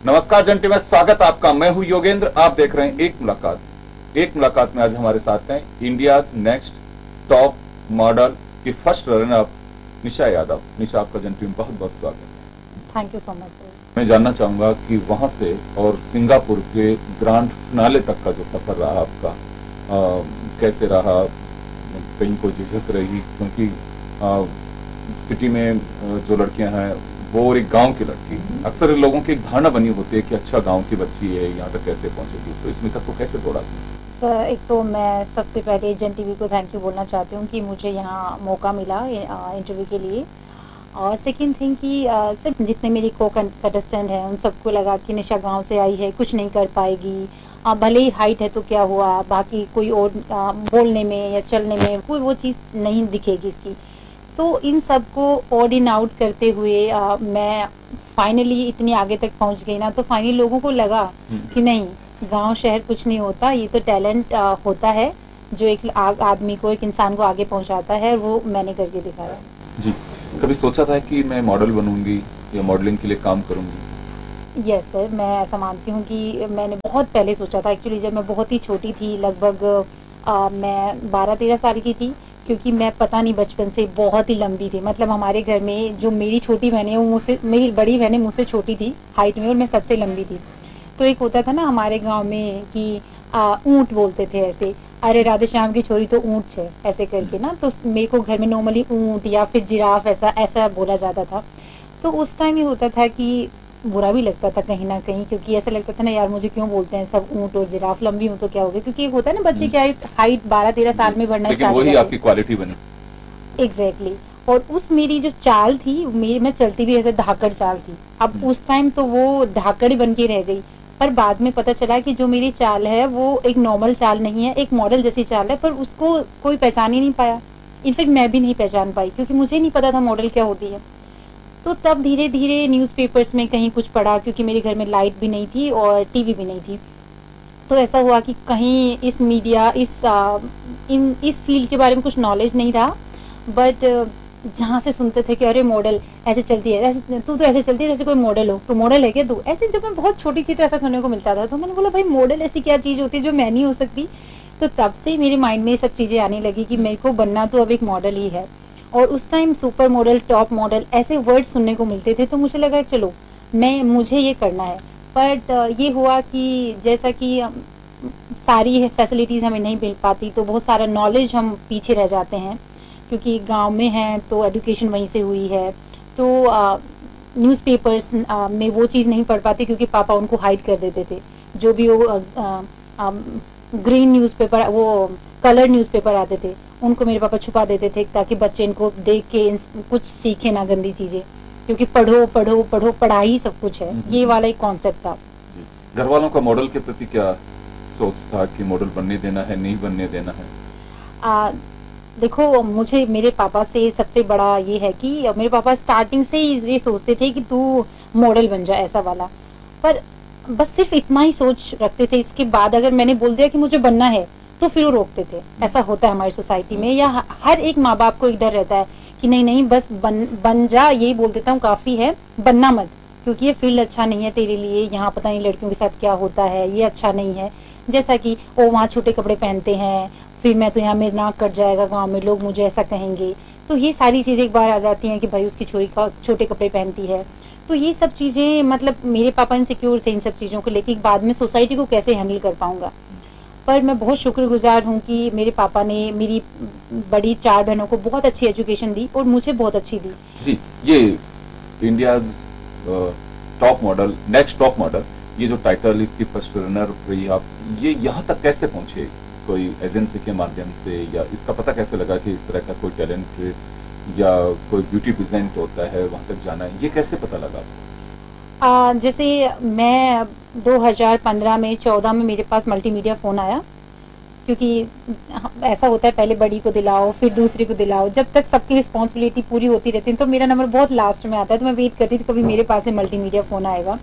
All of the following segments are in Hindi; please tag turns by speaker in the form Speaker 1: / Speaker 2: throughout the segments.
Speaker 1: नमस्कार जंटी में स्वागत आपका। मैं हूं योगेंद्र, आप देख रहे हैं एक मुलाकात। एक मुलाकात में आज हमारे साथ हैं इंडिया नेक्स्ट टॉप मॉडल की फर्स्ट रनर अप निशा यादव। निशा, आपका जंटी में बहुत बहुत स्वागत है।
Speaker 2: Thank you so much.
Speaker 1: मैं जानना चाहूंगा कि वहां से और सिंगापुर के ग्रांड फिनाले तक का जो सफर रहा आपका, कैसे रहा? कहीं कोई झिझक रही? क्योंकि सिटी में जो लड़कियां हैं वो एक गांव की लड़की, अक्सर लोगों की एक धारणा बनी होती है कि अच्छा गांव की बच्ची है, यहाँ तक कैसे पहुंचेगी, तो इसमें तक को कैसे तोड़ा?
Speaker 2: एक तो मैं सबसे पहले एजेंट टीवी को थैंक यू बोलना चाहती हूँ कि मुझे यहाँ मौका मिला इंटरव्यू के लिए। और सेकंड थिंग कि सिर्फ जितने मेरी को कंटेस्टेंट हैं उन सबको लगा कि निशा गांव से आई है, कुछ नहीं कर पाएगी, भले ही हाइट है तो क्या हुआ, बाकी कोई और बोलने में या चलने में कोई वो चीज़ नहीं दिखेगी इसकी। तो इन सबको ऑड इन आउट करते हुए मैं फाइनली इतनी आगे तक पहुंच गई ना, तो फाइनली लोगों को लगा कि नहीं, गांव शहर कुछ नहीं होता, ये तो टैलेंट होता है जो एक आदमी को, एक इंसान को आगे पहुंचाता है, वो मैंने करके दिखाया।
Speaker 1: जी, कभी सोचा था कि मैं मॉडल बनूंगी या मॉडलिंग के लिए काम करूंगी?
Speaker 2: यस सर, मैं ऐसा मानती हूँ कि मैंने बहुत पहले सोचा था। एक्चुअली जब मैं बहुत ही छोटी थी, लगभग मैं 12-13 साल की थी, क्योंकि मैं पता नहीं बचपन से बहुत ही लंबी थी। मतलब हमारे घर में जो मेरी छोटी बहन है वो मुझसे, मेरी बड़ी बहन मुझसे छोटी थी हाइट में और मैं सबसे लंबी थी। तो एक होता था ना हमारे गांव में कि ऊंट बोलते थे ऐसे, अरे राधे श्याम की छोरी तो ऊंट है, ऐसे करके ना। तो मेरे को घर में नॉर्मली ऊंट या फिर जिराफ ऐसा बोला जाता था। तो उस टाइम ये होता था कि बुरा भी लगता था कहीं ना कहीं, क्योंकि ऐसा लगता था ना यार मुझे क्यों बोलते हैं सब ऊंट और जिराफ, लंबी हूं तो क्या हो गया, क्योंकि एक होता है ना बच्चे क्या हाइट 12-13 साल में बढ़ना
Speaker 1: स्टार्ट हो, वही आपकी क्वालिटी बनी।
Speaker 2: एग्जैक्टली। और उस मेरी जो चाल थी, मैं चलती भी ऐसे धाकड़ चाल थी। अब उस टाइम तो वो धाकड़ ही बन के रह गई, पर बाद में पता चला कि जो मेरी चाल है वो एक नॉर्मल चाल नहीं है, एक मॉडल जैसी चाल है, पर उसको कोई पहचान ही नहीं पाया। इनफेक्ट मैं भी नहीं पहचान पाई, क्योंकि मुझे नहीं पता था मॉडल क्या होती है। तो तब धीरे धीरे न्यूज़पेपर्स में कहीं कुछ पढ़ा, क्योंकि मेरे घर में लाइट भी नहीं थी और टीवी भी नहीं थी। तो ऐसा हुआ कि कहीं इस मीडिया इस फील्ड के बारे में कुछ नॉलेज नहीं रहा, बट जहाँ से सुनते थे कि अरे मॉडल ऐसे चलती है, तू तो ऐसे चलती है जैसे कोई मॉडल हो, तो मॉडल है क्या तू, ऐसे। जब मैं बहुत छोटी थी तो ऐसा सुनने को मिलता था, तो मैंने बोला भाई मॉडल ऐसी क्या चीज होती है जो मैं नहीं हो सकती। तो तब से मेरे माइंड में सब चीजें आने लगी कि मेरे को बनना तो अब एक मॉडल ही है। और उस time super model, top model ऐसे वर्ड सुनने को मिलते थे, तो मुझे लगा चलो मुझे ये करना है। बट ये हुआ कि जैसा कि सारी फैसिलिटीज हमें नहीं मिल पाती, तो बहुत सारा नॉलेज हम पीछे रह जाते हैं, क्योंकि गांव में हैं तो एजुकेशन वहीं से हुई है। तो न्यूज़पेपर्स में वो चीज़ नहीं पढ़ पाते, क्योंकि पापा उनको हाइड कर देते थे। जो भी वो ग्रीन न्यूज़पेपर, वो कलर न्यूज़पेपर आते थे, उनको मेरे पापा छुपा देते थे, ताकि बच्चे इनको देख के कुछ सीखे ना गंदी चीजें, क्योंकि पढ़ो पढ़ो पढ़ो, पढ़ाई सब कुछ है, ये वाला एक कॉन्सेप्ट था।
Speaker 1: घर वालों का मॉडल के प्रति क्या सोच था कि मॉडल बनने देना है, नहीं बनने देना है?
Speaker 2: देखो, मुझे मेरे पापा से सबसे बड़ा ये है कि मेरे पापा स्टार्टिंग से ही ये सोचते थे कि तू मॉडल बन जा, ऐसा वाला। पर बस सिर्फ इतना ही सोच रखते थे। इसके बाद अगर मैंने बोल दिया कि मुझे बनना है, तो फिर वो रोकते थे। ऐसा होता है हमारी सोसाइटी में, या हर एक माँ बाप को एक डर रहता है कि नहीं नहीं बस बन जा, यही बोल देता हूँ काफी है, बनना मत, क्योंकि ये फील्ड अच्छा नहीं है तेरे लिए, यहाँ पता नहीं लड़कियों के साथ क्या होता है, ये अच्छा नहीं है। जैसा कि वो वहाँ छोटे कपड़े पहनते हैं, फिर मैं तो यहाँ मेरा नाक कट जाएगा गांव में, लोग मुझे ऐसा कहेंगे। तो ये सारी चीजें एक बार आ जाती हैं कि भाई उसकी छोरी का छोटे कपड़े पहनती है। तो ये सब चीजें, मतलब मेरे पापा इनसिक्योर थे इन सब चीजों को लेकर, बाद में सोसाइटी को कैसे हैंडल कर पाऊंगा। पर मैं बहुत शुक्रगुजार हूँ कि मेरे पापा ने मेरी बड़ी 4 बहनों को बहुत अच्छी एजुकेशन दी और मुझे बहुत अच्छी दी।
Speaker 1: जी, ये India top model, next top model, ये जो टाइटल, इसकी फर्स्ट रनर रही आप, ये यहाँ तक कैसे पहुंचे? कोई एजेंसी के माध्यम से, या इसका पता कैसे लगा कि इस तरह का कोई टैलेंट या कोई ब्यूटी डिजाइन होता है, वहां तक जाना है, ये कैसे पता लगा?
Speaker 2: जैसे मैं 2015 में 14 में मेरे पास मल्टीमीडिया फोन आया, क्योंकि ऐसा होता है पहले बड़ी को दिलाओ फिर दूसरी को दिलाओ, जब तक सबकी रिस्पॉन्सिबिलिटी पूरी होती रहती है। तो मेरा नंबर बहुत लास्ट में आता है, तो मैं वेट करती थी कभी मेरे पास से मल्टीमीडिया फोन आएगा।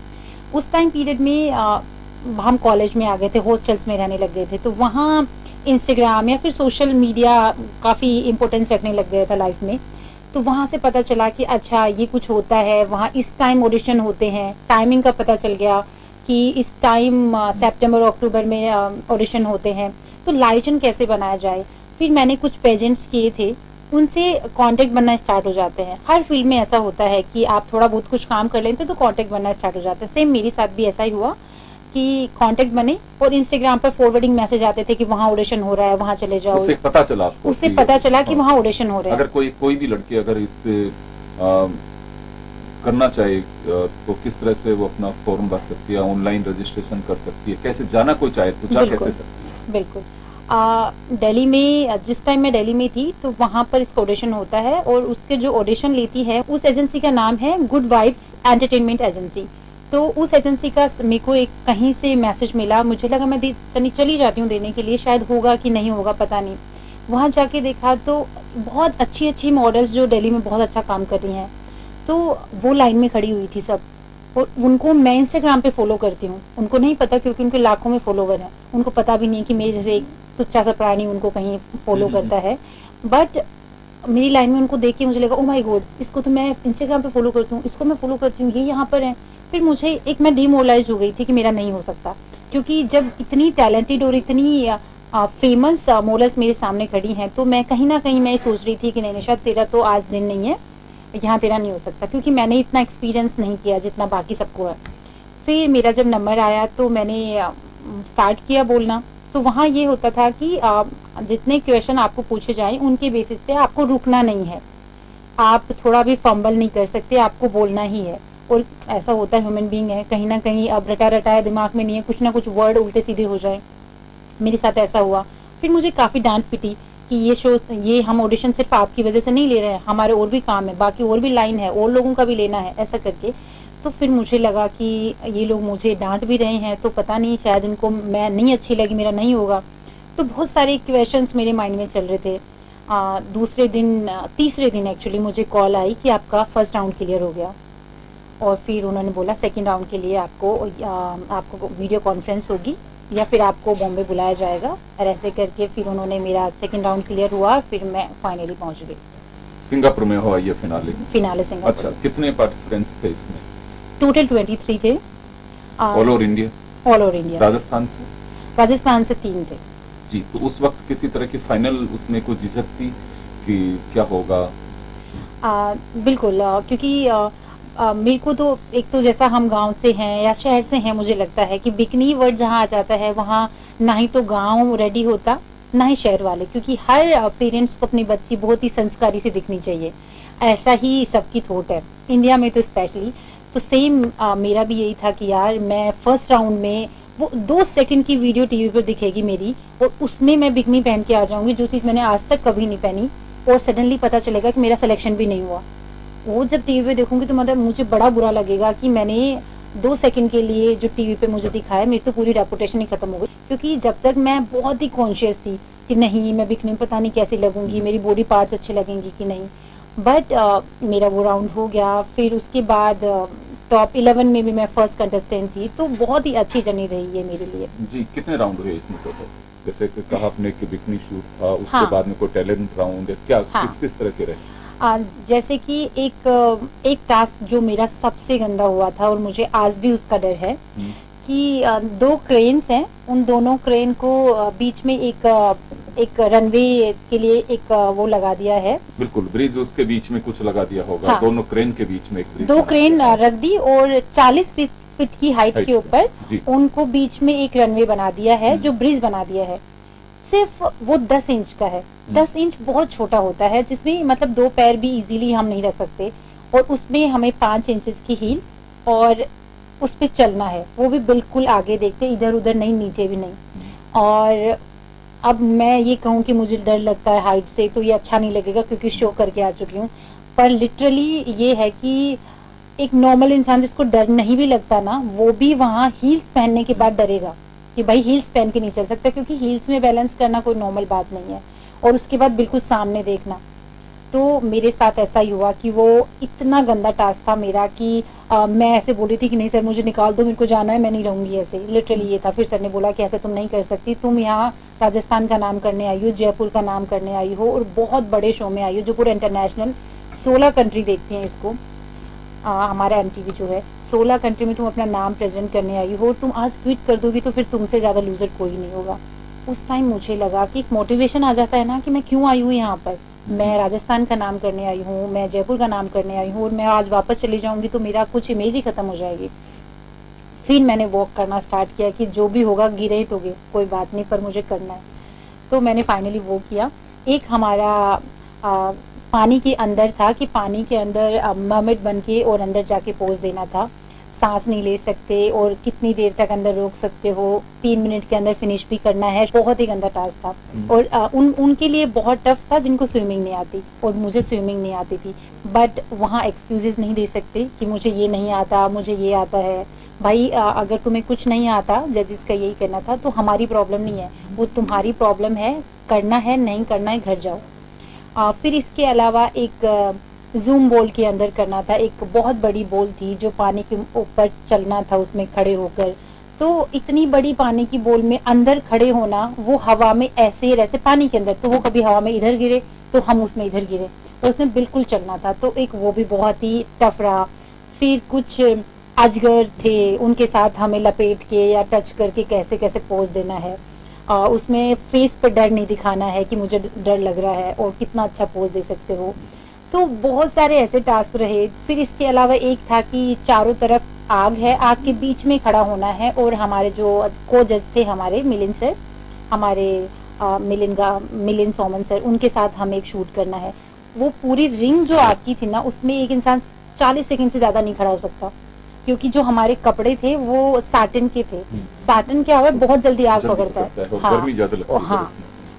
Speaker 2: उस टाइम पीरियड में हम कॉलेज में आ गए थे, हॉस्टल्स में रहने लग गए थे, तो वहाँ इंस्टाग्राम या फिर सोशल मीडिया काफी इम्पोर्टेंस रखने लग गया था लाइफ में। तो वहां से पता चला कि अच्छा ये कुछ होता है, वहां इस टाइम ऑडिशन होते हैं, टाइमिंग का पता चल गया कि इस टाइम सितंबर अक्टूबर में ऑडिशन होते हैं। तो लाइजन कैसे बनाया जाए, फिर मैंने कुछ पेजेंट्स किए थे, उनसे कांटेक्ट बनना स्टार्ट हो जाते हैं। हर फील्ड में ऐसा होता है कि आप थोड़ा बहुत कुछ काम कर लेते हैं तो कांटेक्ट बनना स्टार्ट हो जाता है। सेम मेरे साथ भी ऐसा ही हुआ कि कांटेक्ट बने और इंस्टाग्राम पर फॉरवर्डिंग मैसेज आते थे कि वहां ऑडिशन हो रहा है, वहां चले जाओ।
Speaker 1: उससे पता चला आपको?
Speaker 2: उससे पता चला कि वहां ऑडिशन हो रहा है।
Speaker 1: अगर कोई भी लड़की अगर इससे करना चाहे तो किस तरह से वो अपना फॉर्म भर सकती है, ऑनलाइन रजिस्ट्रेशन कर सकती है, कैसे जाना कोई चाहे तो जा कैसे सकती है?
Speaker 2: बिल्कुल। दिल्ली में जिस टाइम मैं दिल्ली में थी तो वहां पर इसका ऑडिशन होता है और उसके जो ऑडिशन लेती है उस एजेंसी का नाम है गुड वाइब्स एंटरटेनमेंट एजेंसी। तो उस एजेंसी का मेरे को एक कहीं से मैसेज मिला, मुझे लगा मैं चली जाती हूँ देने के लिए, शायद होगा कि नहीं होगा पता नहीं। वहां जाके देखा तो बहुत अच्छी अच्छी मॉडल्स जो दिल्ली में बहुत अच्छा काम कर रही हैं, तो वो लाइन में खड़ी हुई थी सब। और उनको मैं इंस्टाग्राम पे फॉलो करती हूँ, उनको नहीं पता क्योंकि उनके लाखों में फॉलोवर हैं, उनको पता भी नहीं कि मेरे जैसे एक तुच्छा सा प्राणी उनको कहीं फॉलो करता है। बट मेरी लाइन में उनको देख के मुझे लगा ओ माय गॉड, इसको तो मैं इंस्टाग्राम पे फॉलो करती हूँ, इसको मैं फॉलो करती हूँ, ये यहाँ पर है। फिर मुझे मैं डिमोरलाइज हो गई थी कि मेरा नहीं हो सकता, क्योंकि जब इतनी टैलेंटेड और इतनी फेमस मॉडल्स मेरे सामने खड़ी हैं तो मैं कहीं ना कहीं मैं सोच रही थी कि नहीं निशा तेरा तो आज दिन नहीं है, यहाँ तेरा नहीं हो सकता, क्योंकि मैंने इतना एक्सपीरियंस नहीं किया जितना बाकी सबको है। फिर मेरा जब नंबर आया तो मैंने स्टार्ट किया बोलना। तो वहाँ ये होता था कि जितने क्वेश्चन आपको पूछे जाएं उनके बेसिस पे आपको रुकना नहीं है, आप थोड़ा भी फंबल नहीं कर सकते, आपको बोलना ही है। और ऐसा होता है, ह्यूमन बीइंग है, कहीं ना कहीं अब रटा रटाया दिमाग में नहीं है, कुछ ना कुछ वर्ड उल्टे सीधे हो जाए। मेरे साथ ऐसा हुआ। फिर मुझे काफी डांट पिटी कि ये हम ऑडिशन सिर्फ आपकी वजह से नहीं ले रहे हैं, हमारे और भी काम है, बाकी और भी लाइन है, और लोगों का भी लेना है, ऐसा करके। तो फिर मुझे लगा कि ये लोग मुझे डांट भी रहे हैं तो पता नहीं शायद इनको मैं नहीं अच्छी लगी, मेरा नहीं होगा। तो बहुत सारे क्वेश्चंस मेरे माइंड में चल रहे थे। तीसरे दिन एक्चुअली मुझे कॉल आई कि आपका फर्स्ट राउंड क्लियर हो गया, और फिर उन्होंने बोला सेकंड राउंड के लिए आपको वीडियो कॉन्फ्रेंस होगी या फिर आपको बॉम्बे बुलाया जाएगा, और ऐसे करके फिर उन्होंने मेरा सेकंड राउंड क्लियर हुआ, फिर मैं फाइनली पहुंच गई।
Speaker 1: सिंगापुर में हुआ ये फिनाले
Speaker 2: सिंगापुर।
Speaker 1: अच्छा, कितने पार्टिसिपेंट्स थे इसमें?
Speaker 2: टोटल 23 थे।
Speaker 1: All over India? All over India. Rajasthan से 3 थे जी। तो उस वक्त किसी तरह की फाइनल उसमें कोई झिझक थी कि क्या होगा?
Speaker 2: बिल्कुल, क्योंकि मेरे को तो एक तो जैसा हम गांव से हैं या शहर से हैं, मुझे लगता है कि बिकनी वर्ड जहां आ जाता है वहां ना ही तो गांव रेडी होता ना ही शहर वाले, क्योंकि हर पेरेंट्स को अपनी बच्ची बहुत ही संस्कारी से दिखनी चाहिए, ऐसा ही सबकी थॉट है इंडिया में तो स्पेशली। तो सेम मेरा भी यही था कि यार मैं फर्स्ट राउंड में वो 2 सेकंड की वीडियो टीवी पर दिखेगी मेरी, और उसमें मैं बिकनी पहन के आ जाऊंगी, जो चीज मैंने आज तक कभी नहीं पहनी, और सडनली पता चलेगा कि मेरा सिलेक्शन भी नहीं हुआ। वो जब टीवी पे देखूंगी तो मतलब मुझे बड़ा बुरा लगेगा कि मैंने 2 सेकंड के लिए जो टीवी पे मुझे दिखाया, मेरी तो पूरी रेपुटेशन ही खत्म हो गई। क्योंकि जब तक मैं बहुत ही कॉन्शियस थी कि नहीं मैं बिकनी पता नहीं कैसी लगूंगी, मेरी बॉडी पार्ट्स अच्छे लगेंगे कि नहीं, बट मेरा वो राउंड हो गया। फिर उसके बाद टॉप 11 में भी मैं फर्स्ट कंटेस्टेंट थी, तो बहुत ही अच्छी जर्नी रही है मेरे लिए।
Speaker 1: जी, कितने राउंड हुए इसमें टोटल? जैसे कि कहा आपने कि बिकनी शूट था, उसके बाद में कोई टैलेंट राउंड है क्या? किस तरह के रहे?
Speaker 2: जैसे कि एक टास्क जो मेरा सबसे गंदा हुआ था और मुझे आज भी उसका डर है कि 2 क्रेन्स हैं, उन दोनों क्रेन को बीच में एक रनवे के लिए एक वो लगा दिया है।
Speaker 1: बिल्कुल, ब्रिज उसके बीच में कुछ लगा दिया होगा। हाँ। दोनों क्रेन के बीच में एक ब्रिज,
Speaker 2: 2 क्रेन रख दी और 40 फीट की हाइट के ऊपर उनको बीच में एक रनवे बना दिया है, जो ब्रिज बना दिया है। सिर्फ वो 10 इंच का है। 10 इंच बहुत छोटा होता है, जिसमें मतलब 2 पैर भी इजीली हम नहीं रख सकते, और उसमें हमें 5 इंचेस की हील और उस पे चलना है, वो भी बिल्कुल आगे देखते, इधर उधर नहीं, नीचे भी नहीं। और अब मैं ये कहूँ कि मुझे डर लगता है हाइट से, तो ये अच्छा नहीं लगेगा क्योंकि शो करके आ चुकी हूँ, पर लिटरली ये है कि एक नॉर्मल इंसान जिसको डर नहीं भी लगता ना, वो भी वहाँ हील्स पहनने के बाद डरेगा कि भाई हील्स पहन के नहीं चल सकता, क्योंकि हील्स में बैलेंस करना कोई नॉर्मल बात नहीं है, और उसके बाद बिल्कुल सामने देखना। तो मेरे साथ ऐसा ही हुआ कि वो इतना गंदा टास्क था मेरा कि मैं ऐसे बोली थी कि नहीं सर मुझे निकाल दो, मेरे को जाना है, मैं नहीं रहूंगी, ऐसे लिटरली ये था। फिर सर ने बोला कि ऐसे तुम नहीं कर सकती, तुम यहाँ राजस्थान का नाम करने आई हो, जयपुर का नाम करने आई हो, और बहुत बड़े शो में आई हो जो पूरा इंटरनेशनल 16 कंट्री देखते हैं इसको, हमारा MTV जो है 16 कंट्री में तुम अपना नाम प्रेजेंट करने आई हो और तुम आज क्विट कर दोगी तो फिर तुमसे ज्यादा लूजर कोई नहीं होगा। उस टाइम मुझे लगा कि एक मोटिवेशन आ जाता है ना कि मैं क्यों आई हूँ यहाँ पर, मैं राजस्थान का नाम करने आई हूँ, मैं जयपुर का नाम करने आई हूँ और मैं आज वापस चली जाऊंगी तो मेरा कुछ इमेज ही खत्म हो जाएगी। फिर मैंने वॉक करना स्टार्ट किया कि जो भी होगा गिरे तो गिरे, कोई बात नहीं, पर मुझे करना है। तो मैंने फाइनली वो किया। एक हमारा पानी के अंदर था कि पानी के अंदर मर्मेड बन के और अंदर जाके पोज देना था, सांस नहीं ले सकते और कितनी देर तक अंदर रोक सकते हो, 3 मिनट के अंदर फिनिश भी करना है। बहुत ही गंदा टास्क था और उनके लिए बहुत टफ था जिनको स्विमिंग नहीं आती और मुझे स्विमिंग नहीं आती थी। बट वहाँ एक्सक्यूजेस नहीं दे सकते कि मुझे ये नहीं आता, मुझे ये आता है। भाई अगर तुम्हें कुछ नहीं आता, जजेस का यही कहना था, तो हमारी प्रॉब्लम नहीं है, वो तुम्हारी प्रॉब्लम है, करना है नहीं करना है घर जाओ। फिर इसके अलावा एक जूम बॉल के अंदर करना था, एक बहुत बड़ी बॉल थी जो पानी के ऊपर चलना था उसमें खड़े होकर। तो इतनी बड़ी पानी की बॉल में अंदर खड़े होना, वो हवा में ऐसे ऐसे पानी के अंदर, तो वो कभी हवा में इधर गिरे तो हम उसमें इधर गिरे, तो उसमें बिल्कुल चलना था, तो एक वो भी बहुत ही टफ रहा। फिर कुछ अजगर थे, उनके साथ हमें लपेट के या टच करके कैसे कैसे पोज देना है, उसमें फेस पर डर नहीं दिखाना है कि मुझे डर लग रहा है और कितना अच्छा पोज दे सकते हो। तो बहुत सारे ऐसे टास्क रहे। फिर इसके अलावा एक था कि चारों तरफ आग है, आग के बीच में खड़ा होना है और हमारे जो को जज थे हमारे मिलिंद सर, हमारे मिलिंद सोमन सर, उनके साथ हमें एक शूट करना है। वो पूरी रिंग जो आग की थी ना, उसमें एक इंसान 40 सेकंड से ज्यादा नहीं खड़ा हो सकता, क्योंकि जो हमारे कपड़े थे वो साटन के थे। साटन क्या हुआ, बहुत जल्दी आग पकड़ता है,
Speaker 1: गर्मी ज्यादा लगती है।
Speaker 2: हाँ,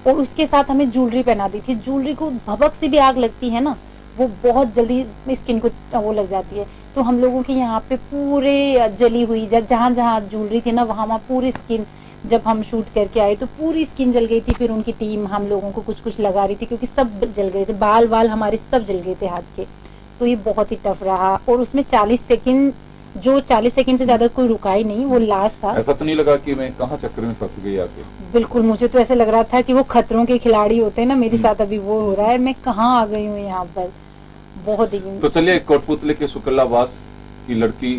Speaker 2: और उसके साथ हमें ज्वेलरी पहना दी थी। ज्वेलरी को भभक से भी आग लगती है ना, वो बहुत जल्दी स्किन को वो लग जाती है। तो हम लोगों के यहाँ पे पूरे जली हुई, जहाँ जहाँ ज्वेलरी थी ना, वहाँ पूरी स्किन, जब हम शूट करके आए तो पूरी स्किन जल गई थी। फिर उनकी टीम हम लोगों को कुछ कुछ लगा रही थी क्योंकि सब जल गए थे, बाल वाल हमारे सब जल गए थे हाथ के। तो ये बहुत ही टफ रहा और उसमें 40 सेकंड, जो 40 सेकंड से ज्यादा कोई रुका ही नहीं, वो लास्ट था।
Speaker 1: ऐसा तो नहीं लगा कि मैं कहाँ चक्कर में फंस गई आके?
Speaker 2: बिल्कुल, मुझे तो ऐसे लग रहा था कि वो खतरों के खिलाड़ी होते हैं ना, मेरे साथ अभी वो हो रहा है, मैं कहाँ आ गई हूँ यहाँ पर। बहुत ही।
Speaker 1: तो चलिए, कोटपुतली के शुक्लावास की लड़की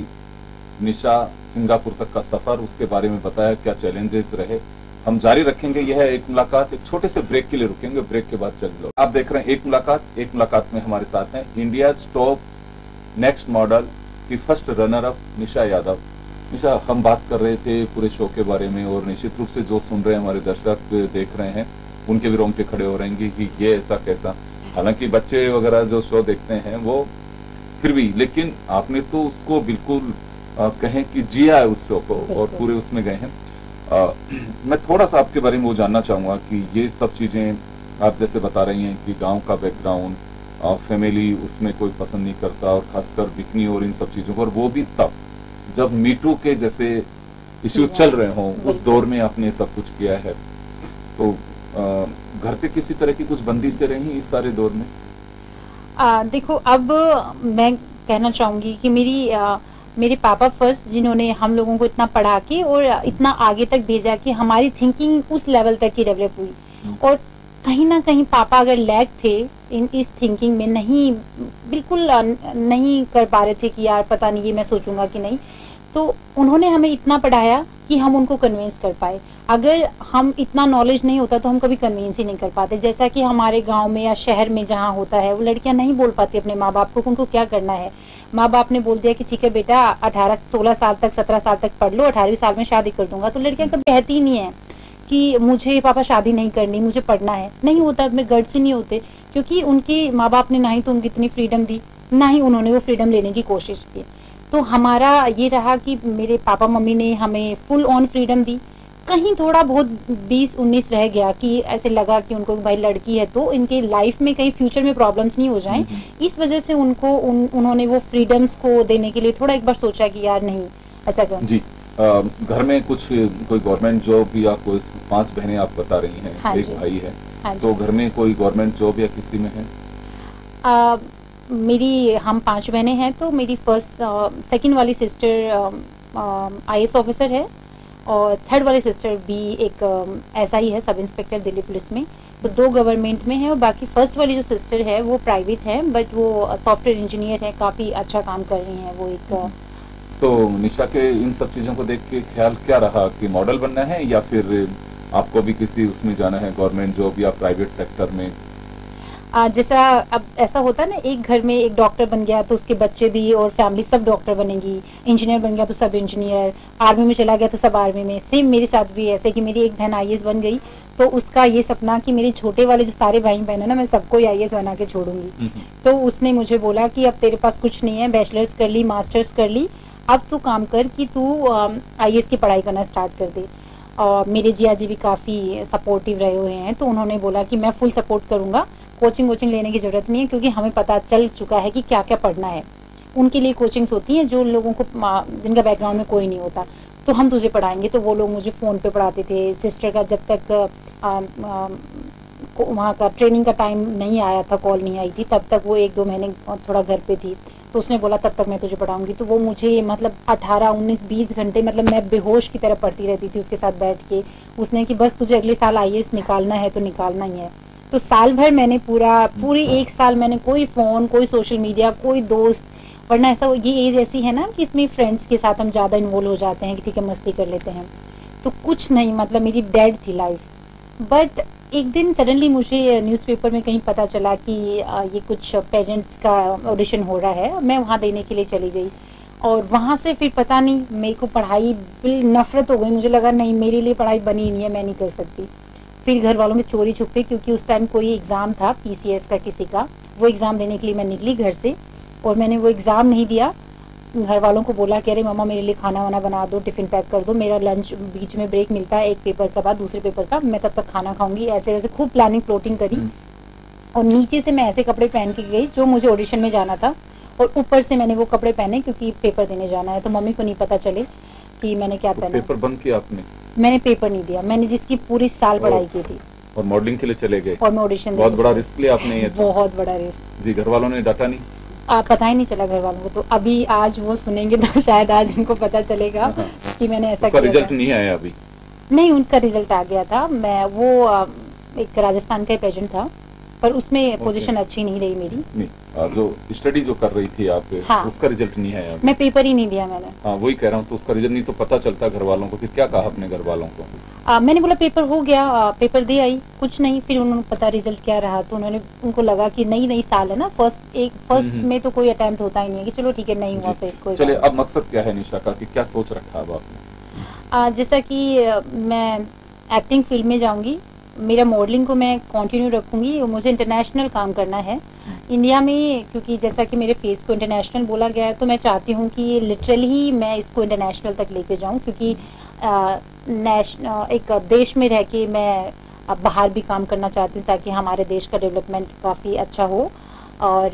Speaker 1: निशा सिंगापुर तक का सफर, उसके बारे में बताया, क्या चैलेंजेस रहे, हम जारी रखेंगे। यह है एक मुलाकात। एक छोटे से ब्रेक के लिए रुकेंगे, ब्रेक के बाद चल लो। आप देख रहे हैं एक मुलाकात। एक मुलाकात में हमारे साथ हैं इंडिया टॉप नेक्स्ट मॉडल की फर्स्ट रनर अप निशा यादव। निशा, हम बात कर रहे थे पूरे शो के बारे में और निश्चित रूप से जो सुन रहे हैं हमारे दर्शक देख रहे हैं, उनके भी रोंगटे खड़े हो रहेंगे कि ये ऐसा कैसा। हालांकि बच्चे वगैरह जो शो देखते हैं वो फिर भी, लेकिन आपने तो उसको बिल्कुल कहें कि जिया है उस शो को और पूरे उसमें गए हैं। मैं थोड़ा सा आपके बारे में वो जानना चाहूंगा कि ये सब चीजें आप जैसे बता रही हैं कि गांव का बैकग्राउंड, फैमिली उसमें कोई पसंद नहीं करता और खासकर बिकनी और इन सब चीजों को, और वो भी तब जब मीटू के जैसे इश्यू चल रहे हों, उस दौर में आपने सब कुछ किया है। तो घर पे किसी तरह की कुछ बंदी से रही इस सारे दौर में?
Speaker 2: देखो, अब मैं कहना चाहूंगी कि मेरे पापा फर्स्ट, जिन्होंने हम लोगों को इतना पढ़ा के और इतना आगे तक भेजा कि हमारी थिंकिंग उस लेवल तक की डेवलप हुई। और कहीं ना कहीं पापा अगर लैग थे इस थिंकिंग में, नहीं बिल्कुल नहीं कर पा रहे थे कि यार पता नहीं ये मैं सोचूंगा कि नहीं, तो उन्होंने हमें इतना पढ़ाया कि हम उनको कन्विंस कर पाए। अगर हम इतना नॉलेज नहीं होता तो हम कभी कन्विंस ही नहीं कर पाते। जैसा कि हमारे गांव में या शहर में जहां होता है, वो लड़कियां नहीं बोल पाती अपने माँ बाप को उनको क्या करना है। माँ बाप ने बोल दिया कि ठीक है बेटा 16 साल तक 17 साल तक पढ़ लो, 18वीं साल में शादी कर दूंगा, तो लड़कियां कभी कहती ही नहीं है कि मुझे पापा शादी नहीं करनी, मुझे पढ़ना है। नहीं होता, में गट्स ही नहीं होते, क्योंकि उनके माँ बाप ने ना ही तो उनकी इतनी फ्रीडम दी, ना ही उन्होंने वो फ्रीडम लेने की कोशिश की। तो हमारा ये रहा कि मेरे पापा मम्मी ने हमें फुल ऑन फ्रीडम दी। कहीं थोड़ा बहुत 20-19 रह गया कि ऐसे लगा कि उनको भाई लड़की है तो इनके लाइफ में कहीं फ्यूचर में प्रॉब्लम्स नहीं हो जाएं, इस वजह से उन्होंने वो फ्रीडम्स को देने के लिए थोड़ा एक बार सोचा कि यार नहीं ऐसा कर।
Speaker 1: जी, घर में कोई गवर्नमेंट जॉब या कोई 5 बहनें आप बता रही हैं,
Speaker 2: हाँ,
Speaker 1: एक भाई है,
Speaker 2: हाँ,
Speaker 1: तो घर में कोई गवर्नमेंट जॉब या किसी में है?
Speaker 2: हम 5 बहनें हैं, तो मेरी सेकंड वाली सिस्टर IAS ऑफिसर है और थर्ड वाली सिस्टर भी एक ऐसा ही है, सब इंस्पेक्टर दिल्ली पुलिस में। तो 2 गवर्नमेंट में है और बाकी फर्स्ट वाली जो सिस्टर है वो प्राइवेट है, बट वो सॉफ्टवेयर इंजीनियर है, काफी अच्छा काम कर रही है वो एक।
Speaker 1: तो निशा के इन सब चीजों को देख के ख्याल क्या रहा कि मॉडल बनना है या फिर आपको भी किसी उसमें जाना है, गवर्नमेंट जॉब या प्राइवेट सेक्टर में?
Speaker 2: जैसा अब ऐसा होता है ना, एक घर में एक डॉक्टर बन गया तो उसके बच्चे भी और फैमिली सब डॉक्टर बनेगी, इंजीनियर बन गया तो सब इंजीनियर, आर्मी में चला गया तो सब आर्मी में। सेम मेरे साथ भी ऐसे कि मेरी एक बहन आईएएस बन गई तो उसका ये सपना कि मेरे छोटे वाले जो सारे भाई बहन है ना, मैं सबको आईएएस बना के छोड़ूंगी। तो उसने मुझे बोला कि अब तेरे पास कुछ नहीं है, बैचलर्स कर ली, मास्टर्स कर ली, अब तू काम कर कि तू आईएएस की पढ़ाई करना स्टार्ट कर दे। और मेरे जिया जी भी काफी सपोर्टिव रहे हुए हैं, तो उन्होंने बोला कि मैं फुल सपोर्ट करूंगा, कोचिंग लेने की जरूरत नहीं है, क्योंकि हमें पता चल चुका है कि क्या क्या पढ़ना है। उनके लिए कोचिंग्स होती हैं जो लोगों को, जिनका बैकग्राउंड में कोई नहीं होता, तो हम तुझे पढ़ाएंगे। तो वो लोग मुझे फोन पे पढ़ाते थे। सिस्टर का जब तक वहाँ का ट्रेनिंग का टाइम नहीं आया था, कॉल नहीं आई थी, तब तक वो 1-2 महीने थोड़ा घर पे थी, तो उसने बोला तब तक मैं तुझे पढ़ाऊंगी। तो वो मुझे मतलब 18, 19, 20 घंटे, मतलब मैं बेहोश की तरह पढ़ती रहती थी उसके साथ बैठ के। उसने कि बस तुझे अगले साल आईएएस निकालना है तो निकालना ही है। तो साल भर मैंने पूरी 1 साल मैंने कोई फोन, कोई सोशल मीडिया, कोई दोस्त, वरना ऐसा ये एज ऐसी है ना कि इसमें फ्रेंड्स के साथ हम ज्यादा इन्वॉल्व हो जाते हैं कि ठीक है मस्ती कर लेते हैं, तो कुछ नहीं, मतलब मेरी डेड थी लाइफ। बट एक दिन सडनली मुझे न्यूज़पेपर में कहीं पता चला कि ये कुछ पेजेंट्स का ऑडिशन हो रहा है, मैं वहां देने के लिए चली गई। और वहां से फिर पता नहीं मेरे को पढ़ाई नफरत हो गई, मुझे लगा नहीं मेरे लिए पढ़ाई बनी ही नहीं है, मैं नहीं कर सकती। फिर घर वालों के चोरी छुपे, क्योंकि उस टाइम कोई एग्जाम था पीसीएस का किसी का, वो एग्जाम देने के लिए मैं निकली घर से और मैंने वो एग्जाम नहीं दिया। घर वालों को बोला कि अरे मम्मा मेरे लिए खाना वाना बना दो, टिफिन पैक कर दो, मेरा लंच बीच में ब्रेक मिलता है एक पेपर के बाद दूसरे पेपर का, मैं तब तक खाना खाऊंगी। ऐसे वैसे खूब प्लानिंग फ्लोटिंग करी और नीचे से मैं ऐसे कपड़े पहन के गई जो मुझे ऑडिशन में जाना था, और ऊपर से मैंने वो कपड़े पहने क्योंकि पेपर देने जाना है, तो मम्मी को नहीं पता चले कि मैंने क्या पहना।
Speaker 1: पेपर बंद किया आपने?
Speaker 2: मैंने पेपर नहीं दिया, मैंने जिसकी पूरी साल पढ़ाई की थी।
Speaker 1: और मॉडलिंग के लिए चले गए?
Speaker 2: और मैं ऑडिशन,
Speaker 1: बहुत बड़ा रिस्क लिया आपने ये तो।
Speaker 2: बहुत बड़ा रिस्क
Speaker 1: जी। घर वालों ने डांटा नहीं?
Speaker 2: पता ही नहीं चला घर वालों को, तो अभी आज वो सुनेंगे तो शायद आज उनको पता चलेगा कि मैंने ऐसा किया।
Speaker 1: रिजल्ट नहीं आया अभी?
Speaker 2: नहीं, उनका रिजल्ट आ गया था। मैं वो एक राजस्थान का पेजेंट था, पर उसमें पोजीशन अच्छी नहीं रही मेरी।
Speaker 1: नहीं, जो स्टडी जो कर रही थी आप,
Speaker 2: हाँ,
Speaker 1: उसका रिजल्ट नहीं आया?
Speaker 2: मैं पेपर ही नहीं दिया मैंने।
Speaker 1: हाँ, वही कह रहा हूँ, तो उसका रिजल्ट नहीं तो पता चलता घर वालों को। फिर क्या कहा अपने घर वालों को?
Speaker 2: मैंने बोला पेपर हो गया, पेपर दे आई, कुछ नहीं। फिर उन्होंने पता रिजल्ट क्या रहा, तो उनको लगा कि नई साल है ना, फर्स्ट में तो कोई अटेम्प्ट होता ही नहीं है कि चलो ठीक है नहीं हुआ फिर कोई।
Speaker 1: चलिए, अब मकसद क्या है निशा का, कि क्या सोच रखा है आपने?
Speaker 2: जैसा कि मैं एक्टिंग फील्ड में जाऊंगी, मेरा मॉडलिंग को मैं कंटिन्यू रखूंगी, मुझे इंटरनेशनल काम करना है इंडिया में, क्योंकि जैसा कि मेरे फेस को इंटरनेशनल बोला गया है, तो मैं चाहती हूँ कि लिटरली मैं इसको इंटरनेशनल तक लेके जाऊँ, क्योंकि एक देश में रह के मैं अब बाहर भी काम करना चाहती हूँ ताकि हमारे देश का डेवलपमेंट काफी अच्छा हो। और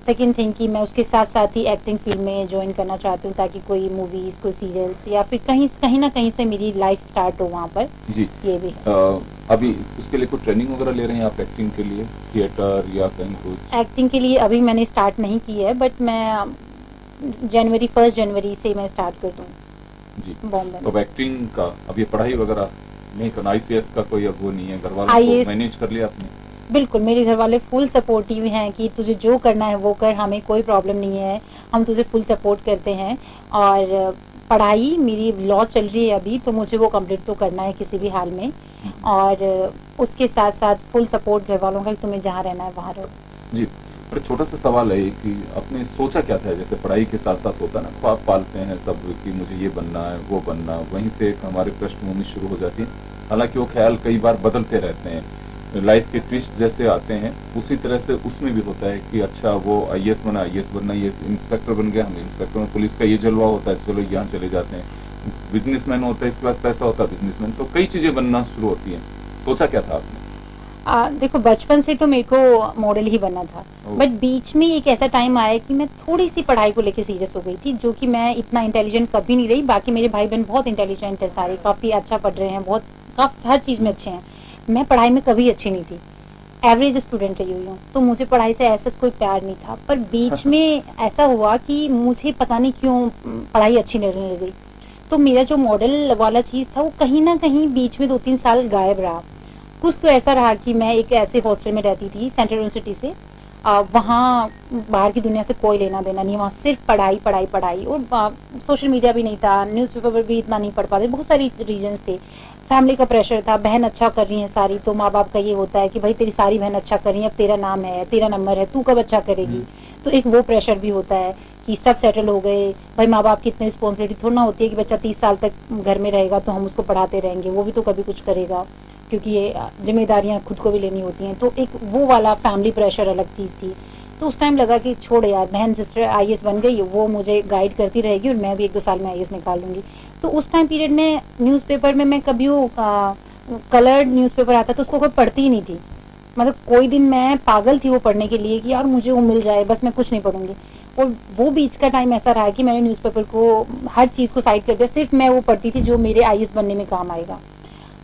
Speaker 2: सेकेंड थिंग कि मैं उसके साथ साथ ही एक्टिंग फील्ड में ज्वाइन करना चाहती हूँ, ताकि कोई मूवीज, कोई सीरियल्स या फिर कहीं ना कहीं से मेरी लाइफ स्टार्ट हो वहाँ पर।
Speaker 1: जी। ये भी अभी उसके लिए कुछ ट्रेनिंग वगैरह ले रहे हैं आप एक्टिंग के लिए, थिएटर या कहीं कुछ?
Speaker 2: एक्टिंग के लिए अभी मैंने स्टार्ट नहीं की है, बट मैं 1 जनवरी से मैं स्टार्ट कर दूँ
Speaker 1: जी
Speaker 2: बॉम्बे।
Speaker 1: तो एक्टिंग का अब ये पढ़ाई वगैरह नहीं करना, आईसीएस का कोई अब वो नहीं है? घर वालों को मैनेज कर लिया आपने?
Speaker 2: बिल्कुल, मेरे घर वाले फुल सपोर्टिव हैं कि तुझे जो करना है वो कर, हमें कोई प्रॉब्लम नहीं है, हम तुझे फुल सपोर्ट करते हैं। और पढ़ाई मेरी लॉ चल रही है अभी, तो मुझे वो कंप्लीट तो करना है किसी भी हाल में, और उसके साथ साथ फुल सपोर्ट घर वालों का, तुम्हें जहाँ रहना है वहाँ रहो।
Speaker 1: जी। पर छोटा सा सवाल है कि आपने सोचा क्या था? जैसे पढ़ाई के साथ साथ होता है ना, ख्वाब पालते हैं सब कि मुझे ये बनना है वो बनना, वहीं से एक हमारे पृष्ठभूमि शुरू हो जाती है। हालांकि वो ख्याल कई बार बदलते रहते हैं, लाइफ के ट्विस्ट जैसे आते हैं उसी तरह से उसमें भी होता है कि अच्छा वो आईएएस बनना, ये इंस्पेक्टर बन गया, हम इंस्पेक्टर में, पुलिस का ये जलवा होता है, चलो यहाँ चले जाते हैं, बिजनेसमैन होता है, इसके पास पैसा होता है बिजनेसमैन, तो कई चीजें बनना शुरू होती हैं। सोचा क्या था आपने?
Speaker 2: देखो, बचपन से तो मेरे को मॉडल ही बनना था, बट बीच में एक ऐसा टाइम आया कि मैं थोड़ी सी पढ़ाई को लेके सीरियस हो गई थी, जो कि मैं इतना इंटेलिजेंट कभी नहीं रही। बाकी मेरे भाई बहन बहुत इंटेलिजेंट है, सारे काफी अच्छा पढ़ रहे हैं, काफी हर चीज में अच्छे हैं। मैं पढ़ाई में कभी अच्छी नहीं थी, एवरेज स्टूडेंट रही हुई हूँ, तो मुझे पढ़ाई से ऐसा कोई प्यार नहीं था। पर बीच में ऐसा हुआ कि मुझे पता नहीं क्यों पढ़ाई अच्छी लगने लग गई, तो मेरा जो मॉडल वाला चीज था वो कहीं ना कहीं बीच में 2-3 साल गायब रहा। कुछ तो ऐसा रहा कि मैं एक ऐसे हॉस्टल में रहती थी सेंट्रल यूनिवर्सिटी से, वहाँ बाहर की दुनिया से कोई लेना देना नहीं, वहाँ सिर्फ पढ़ाई पढ़ाई पढ़ाई, और सोशल मीडिया भी नहीं था, न्यूज़पेपर भी इतना नहीं पढ़ पाते, बहुत सारी रीजंस थे। फैमिली का प्रेशर था, बहन अच्छा कर रही है सारी, तो माँ बाप का ये होता है कि भाई तेरी सारी बहन अच्छा कर रही है, अब तेरा नाम है, तेरा नंबर है, तू कब अच्छा करेगी। तो एक वो प्रेशर भी होता है कि सब सेटल हो गए, भाई माँ बाप की इतनी रिस्पॉन्सिबिलिटी थोड़ा ना होती है कि बच्चा 30 साल तक घर में रहेगा तो हम उसको पढ़ाते रहेंगे, वो भी तो कभी कुछ करेगा, क्योंकि ये जिम्मेदारियां खुद को भी लेनी होती हैं। तो एक वो वाला फैमिली प्रेशर अलग चीज थी। तो उस टाइम लगा कि छोड़ यार, बहन सिस्टर आईएएस बन गई, वो मुझे गाइड करती रहेगी और मैं भी 1-2 साल में आईएएस निकाल लूंगी। तो उस टाइम पीरियड में न्यूज़पेपर में मैं कभी कलर्ड न्यूज़पेपर आता तो उसको कोई पढ़ती ही नहीं थी, मतलब कोई दिन मैं पागल थी वो पढ़ने के लिए कि यार मुझे वो मिल जाए, बस मैं कुछ नहीं पढ़ूंगी। और वो बीच का टाइम ऐसा रहा कि मैंने न्यूज़पेपर को हर चीज को साइड कर दिया, सिर्फ मैं वो पढ़ती थी जो मेरे आईएएस बनने में काम आएगा।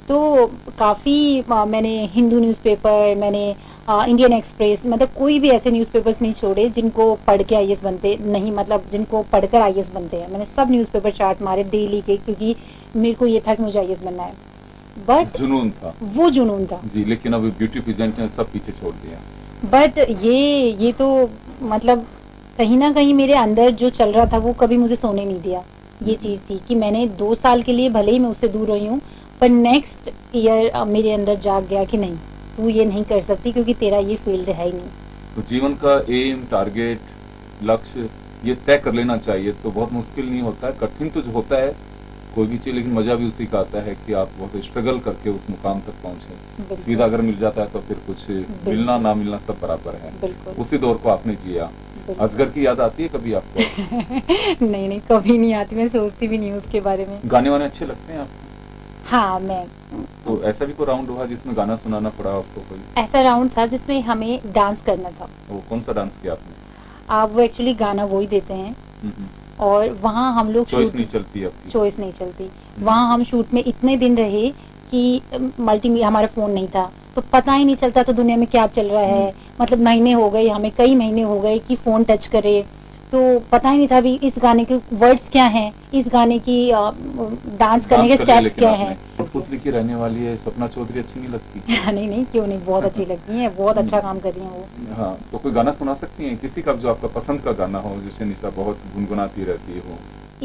Speaker 2: तो काफी मैंने हिंदू न्यूज़पेपर, मैंने इंडियन एक्सप्रेस, मतलब कोई भी ऐसे न्यूज़पेपर्स नहीं छोड़े जिनको पढ़ के आईएएस बनते नहीं, मतलब जिनको पढ़कर आईएएस बनते हैं। मैंने सब न्यूज़पेपर चार्ट मारे डेली के, क्योंकि मेरे को ये था कि मुझे आईएएस बनना है। बट
Speaker 1: जुनून था,
Speaker 2: वो जुनून था
Speaker 1: जी। लेकिन अब ब्यूटी पेजेंट ने सब पीछे छोड़ दिया।
Speaker 2: बट ये तो मतलब कहीं ना कहीं मेरे अंदर जो चल रहा था वो कभी मुझे सोने नहीं दिया। ये चीज थी कि मैंने 2 साल के लिए भले ही मैं उससे दूर रही हूँ, पर नेक्स्ट ईयर मेरे अंदर जाग गया कि नहीं, तू ये नहीं कर सकती क्योंकि तेरा ये फील्ड है ही नहीं।
Speaker 1: तो जीवन का एम, टारगेट, लक्ष्य ये तय कर लेना चाहिए। तो बहुत मुश्किल नहीं होता है, कठिन तो जो होता है कोई भी चीज, लेकिन मजा भी उसी का आता है कि आप बहुत स्ट्रगल करके उस मुकाम तक पहुंचे। सीधा अगर मिल जाता है तो फिर कुछ मिलना ना मिलना सब बराबर है। उसी दौर को आपने जिया। असगर की याद आती है कभी आपको?
Speaker 2: नहीं नहीं, कभी नहीं आती, मैं सोचती भी नहीं उसके बारे में।
Speaker 1: गाने वाने अच्छे लगते हैं आपको?
Speaker 2: हाँ, मैं
Speaker 1: तो ऐसा भी कोई राउंड हुआ जिसमें गाना सुनाना पड़ा आपको? कोई
Speaker 2: ऐसा राउंड था जिसमें हमें डांस करना था।
Speaker 1: वो कौन सा डांस किया आपने?
Speaker 2: आप वो एक्चुअली गाना वो ही देते हैं और वहाँ हम लोग
Speaker 1: चॉइस नहीं चलती आपकी?
Speaker 2: चॉइस नहीं चलती। वहाँ हम शूट में इतने दिन रहे कि मल्टीमीडिया, हमारा फोन नहीं था तो पता ही नहीं चलता तो दुनिया में क्या चल रहा है। मतलब महीने हो गए, हमें कई महीने हो गए कि फोन टच करे, तो पता ही नहीं था अभी इस गाने के वर्ड्स क्या हैं, इस गाने की डांस करने के स्टेप्स क्या हैं।
Speaker 1: पुतली की रहने वाली है सपना चौधरी, अच्छी नहीं लगती?
Speaker 2: नहीं, क्यों नहीं, बहुत अच्छी लगती है, बहुत अच्छा काम कर रही है वो।
Speaker 1: हाँ, तो कोई गाना सुना सकती हैं किसी का जो आपका पसंद का गाना हो, जिसे निशा बहुत गुनगुनाती रहती हो?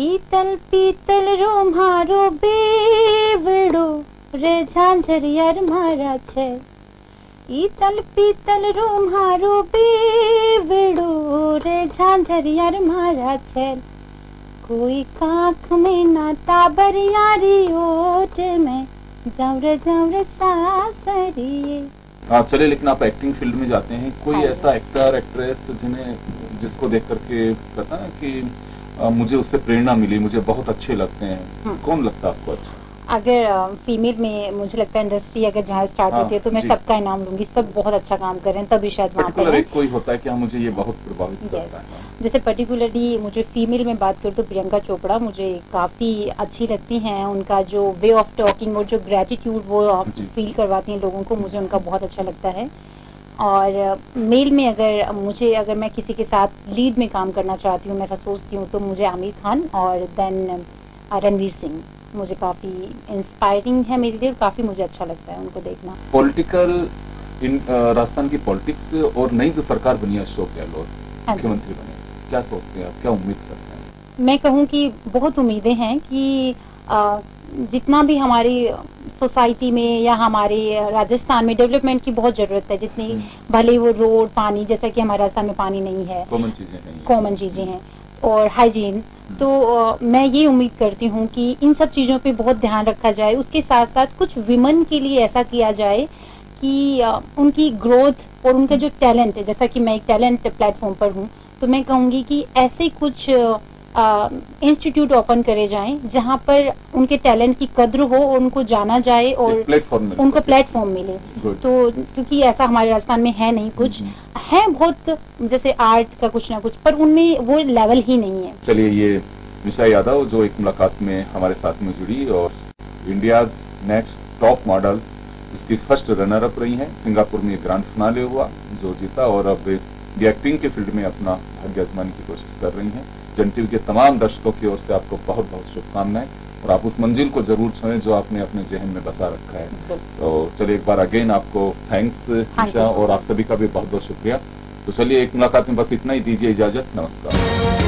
Speaker 2: ईतल पीतल रोम्हारो बेवड़ो रे झांझरियर मारा छे, ईतल पीतल रोम्हारो बेवड़ो रे झांझरियर मारा छे, कोई काख में ना ताबरियारी ओट में जवरे जवरे सासरिए।
Speaker 1: आप चले, लेकिन आप एक्टिंग फील्ड में जाते हैं, कोई ऐसा एक्टर एक्ट्रेस जिसको देख करके कहता है कि मुझे उससे प्रेरणा मिली, मुझे बहुत अच्छे लगते हैं, कौन लगता है आपको अच्छा?
Speaker 2: अगर फीमेल में मुझे लगता है इंडस्ट्री अगर जहाँ स्टार्ट होती है तो मैं सबका इनाम लूंगी, सब बहुत अच्छा काम कर रहे हैं तभी शायद वहाँ पर
Speaker 1: कोई होता है कि हाँ मुझे ये बहुत प्रभावित करता है।
Speaker 2: जैसे पर्टिकुलरली मुझे फीमेल में बात करूँ तो प्रियंका चोपड़ा मुझे काफी अच्छी लगती हैं, उनका जो वे ऑफ टॉकिंग और जो ग्रेटिट्यूड वो फील करवाती हैं लोगों को, मुझे उनका बहुत अच्छा लगता है। और मेल में अगर मैं किसी के साथ लीड में काम करना चाहती हूँ, मैं ऐसा सोचती हूँ, तो मुझे आमिर खान और देन रणवीर सिंह मुझे काफी इंस्पायरिंग है मेरे लिए, काफी मुझे अच्छा लगता है उनको देखना।
Speaker 1: पॉलिटिकल राजस्थान की पॉलिटिक्स और नई जो सरकार बनी है अशोक गहलोत मुख्यमंत्री बने, क्या सोचते हैं आप, क्या उम्मीद करते हैं?
Speaker 2: मैं कहूँ कि बहुत उम्मीदें हैं कि जितना भी हमारी सोसाइटी में या हमारे राजस्थान में डेवलपमेंट की बहुत जरूरत है, जितनी भले वो रोड, पानी, जैसा कि हमारे राजस्थान में पानी नहीं है, कॉमन चीजें हैं, और हाइजीन, तो मैं ये उम्मीद करती हूँ कि इन सब चीजों पे बहुत ध्यान रखा जाए। उसके साथ साथ कुछ विमेन के लिए ऐसा किया जाए कि उनकी ग्रोथ और उनका जो टैलेंट है, जैसा कि मैं एक टैलेंट प्लेटफॉर्म पर हूँ, तो मैं कहूँगी कि ऐसे कुछ इंस्टीट्यूट ओपन करे जाएं जहां पर उनके टैलेंट की कद्र हो और उनको जाना जाए और उनको प्लेटफॉर्म मिले। तो क्योंकि ऐसा हमारे राजस्थान में है नहीं, कुछ है बहुत जैसे आर्ट का कुछ ना कुछ, पर उनमें वो लेवल ही नहीं है।
Speaker 1: चलिए, ये निशा यादव जो एक मुलाकात में हमारे साथ में जुड़ी और इंडियाज नेक्स्ट टॉप मॉडल इसकी फर्स्ट रनर अप रही हैं। सिंगापुर में ग्रैंड फिनाले हुआ जो जीता और अब एक्टिंग के फील्ड में अपना भाग्य आजमाने की कोशिश कर रही हैं। जन टीवी के तमाम दर्शकों की ओर से आपको बहुत बहुत शुभकामनाएं। और आप उस मंजिल को जरूर छुएं जो आपने अपने जहन में बसा रखा है।
Speaker 2: बिल्कुल।
Speaker 1: तो चलिए एक बार अगेन आपको थैंक्स ईशा, और आप सभी का भी बहुत बहुत शुक्रिया। तो चलिए एक मुलाकात में बस इतना ही, दीजिए इजाजत, नमस्कार।